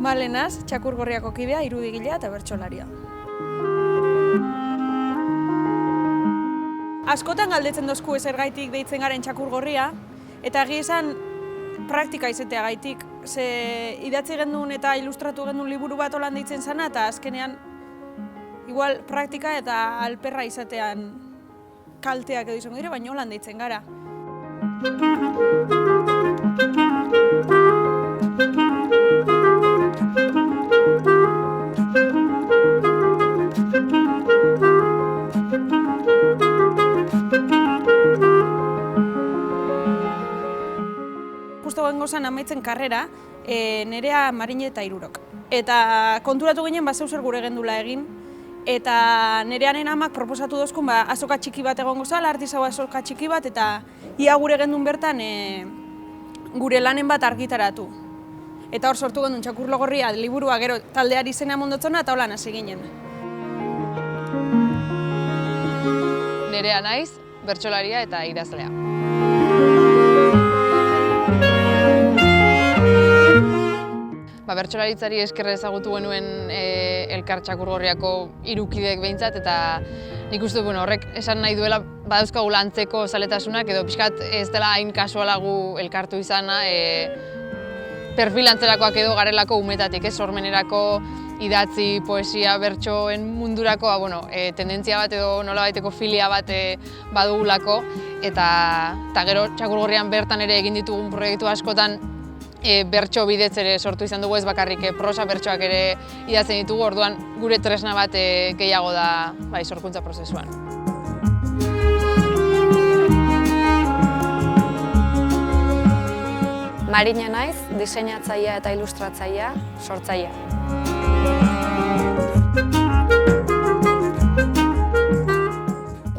Malenaz, Txakurgorriako kidea, irudigilea eta bertsolaria. Askotan galdetzen dozku zergaitik deitzen garen Txakurgorria, eta egia esan praktika izateagaitik. Ze idatzi gendun eta ilustratu gendun liburu bat holan deitzen zana, eta azkenean igual praktika eta alperra izatean kalteak edo izango dire, baina holan deitzen gara. Justo gengo zen amaitzen karrera, nerea Marine eta Hirurok. Eta konturatu ginen zeu zer gure gendula egin, eta nerearen amak proposatu dozkun azoka txiki bat egongo zala, artisau azoka txiki bat, eta ia gure gendun bertan gure lanen bat argitaratu. Eta hor sortu gendun Txakurgorria liburua gero taldeari izena mondotzona eta holan hasi ginen. Nerea naiz, bertsolaria eta idazlea. Bertsolaritzari eskerra ezagutu genuen elkar Txakurgorriako hirukideek behintzat, eta nik uste horrek esan nahi duela badauzkagula antzeko zaletasunak, edo pixkat ez dela hain kasualagu elkartu izana, perfil antzerakoak edo garelako umetatik, sormenerako idatzi, poesia, bertsoen mundurako tendentzia bat edo nolabaiteko filia bat badugulako, eta gero Txakurgorrian bertan ere egin ditugun proiektu askotan bertso bidez ere sortu izan dugu, ez bakarrik prosa bertsoak ere idazten ditugu, orduan gure tresna bat gehiago da sorkuntza prozesuan. Marine naiz, diseinatzailea eta ilustratzailea, sortzailea.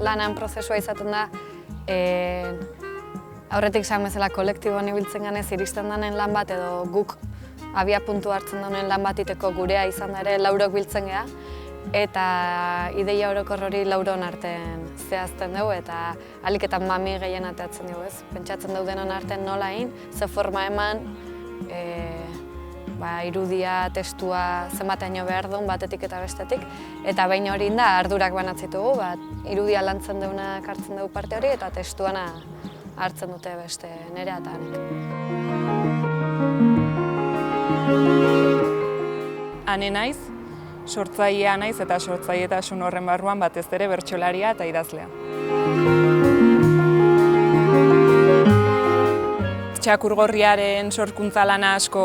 Lanan prozesua izaten da, aurretik esan bezala kolektiboan ibiltzen ganez iristen denen lan bat edo guk abia puntu hartzen duen lan bat iteko gurea izan da ere laurok biltzen geha, eta ideia orokor hori lauron artean zehazten dugu eta aliketan mami gehien ateatzen dugu, ez? Pentsatzen daudenon artean nola egin, ze forma eman, irudia, testua zenbateaino behar duen batetik eta bestetik, eta behin hori da ardurak banatzitugu, irudia lantzen deunak hartzen dugu parte hori eta testuana hartzen dute beste nerea eta hanek. Ane naiz, sortzailea naiz eta sortzailetasun horren barruan batez ere bertsolaria eta idazlea. Txakurgorriaren sorkuntza lana asko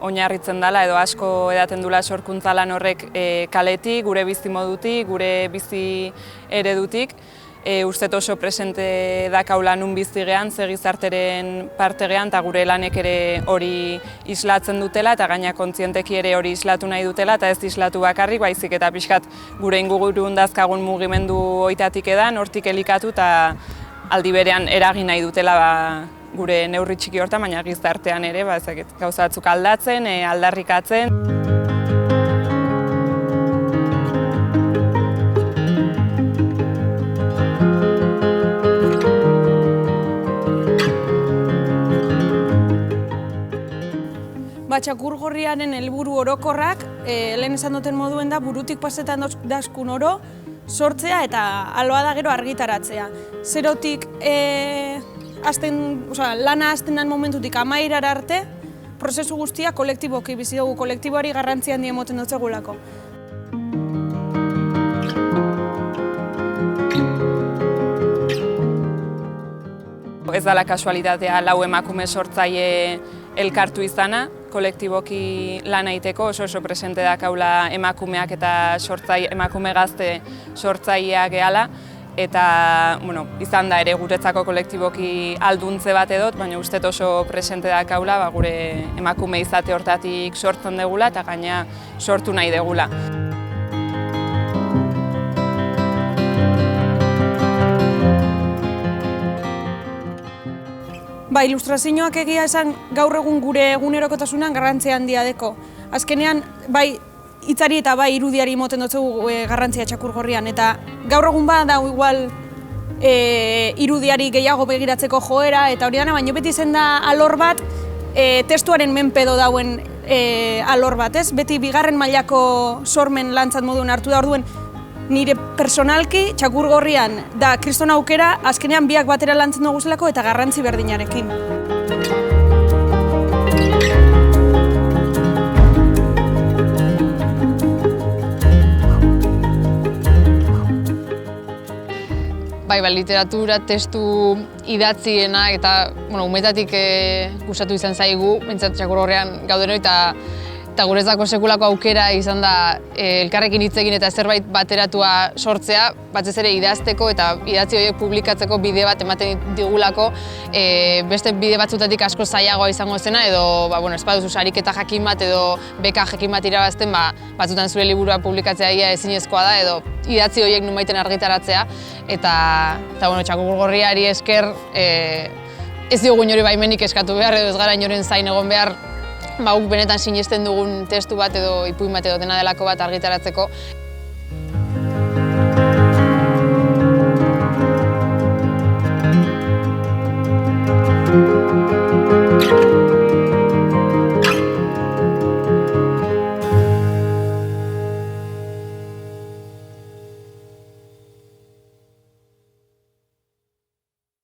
oinarritzen dela edo asko edaten dula sorkuntza lan horrek kaletik, gure bizi modutik, gure bizi eredutik. Uste oso presente dakaula nun bizi gehan, ze gizarteren parte gehan, eta gure lanek ere hori islatzen dutela, eta gaina kontzienteki ere hori islatu nahi dutela, eta ez islatu bakarrik, baizik eta pixkat gure ingurun dazkagun mugimendu oitatik edan, hortik elikatu, eta aldi berean eragin nahi dutela gure neurri txiki hortan, baina gizartean ere gauza batzuk aldatzen, aldarrikatzen. Txakurgorriaren helburu orokorrak, lehen esan duten moduen da, burutik pasetan daskun oro, sortzea eta aloa da gero argitaratzea. Zerotik lana hasten den momentutik amairara arte, prozesu guztia kolektiboki bizi dugu, kolektiboari garrantzi handia emoten dutzegulako. Ez dela kasualitatea lau emakume sortzaile elkartu izana, kolektiboki lan egiteko oso presente dakaula emakumeak eta emakume gazte sortzaileak gehala, eta izan da ere guretzako kolektiboki alduntze bat edot, baina uste oso presente dakaula gure emakume izate hortatik sortzen degula eta gaina sortu nahi degula. Ilustrazioak egia esan gaur egun gure egunerokotasunan garrantzia handia deko. Azkenean, hitzari eta irudiari moten dutzugu garrantzia Txakurgorrian, eta gaur egun da igual irudiari gehiago begiratzeko joera, eta hori dana, baina beti zen da alor bat testuaren menpedo dauen alor bat, ez? Beti bigarren mailako sormen lantzat moduen hartu da, orduen nire personalki Txakurgorrian da kriston aukera azkenean biak batera lantzen dugu zelako eta garrantzi berdinarekin. Bai, literatura, testu idatziena eta umetatik gustatu izan zaigu, behintzat Txakurgorrian gaudeno eta guretzako sekulako aukera izan da elkarrekin hitz egin eta zerbait bateratua sortzea, batez ere idazteko eta idatzi horiek publikatzeko bide bat ematen digulako, beste bide batzutatik asko zailagoa izango zena edo ez baduzu sariketa jakin bat edo beka jakin bat irabazten, batzutan zure liburua publikatzea ia ezinezkoa da edo idatzi horiek nonbaiten argitaratzea eta Txakurgorriari esker ez diogu inori baimenik eskatu behar edo ez gara inoren zain egon behar guk benetan sinesten dugun testu bat edo ipuin bat edo dena delako bat argitaratzeko.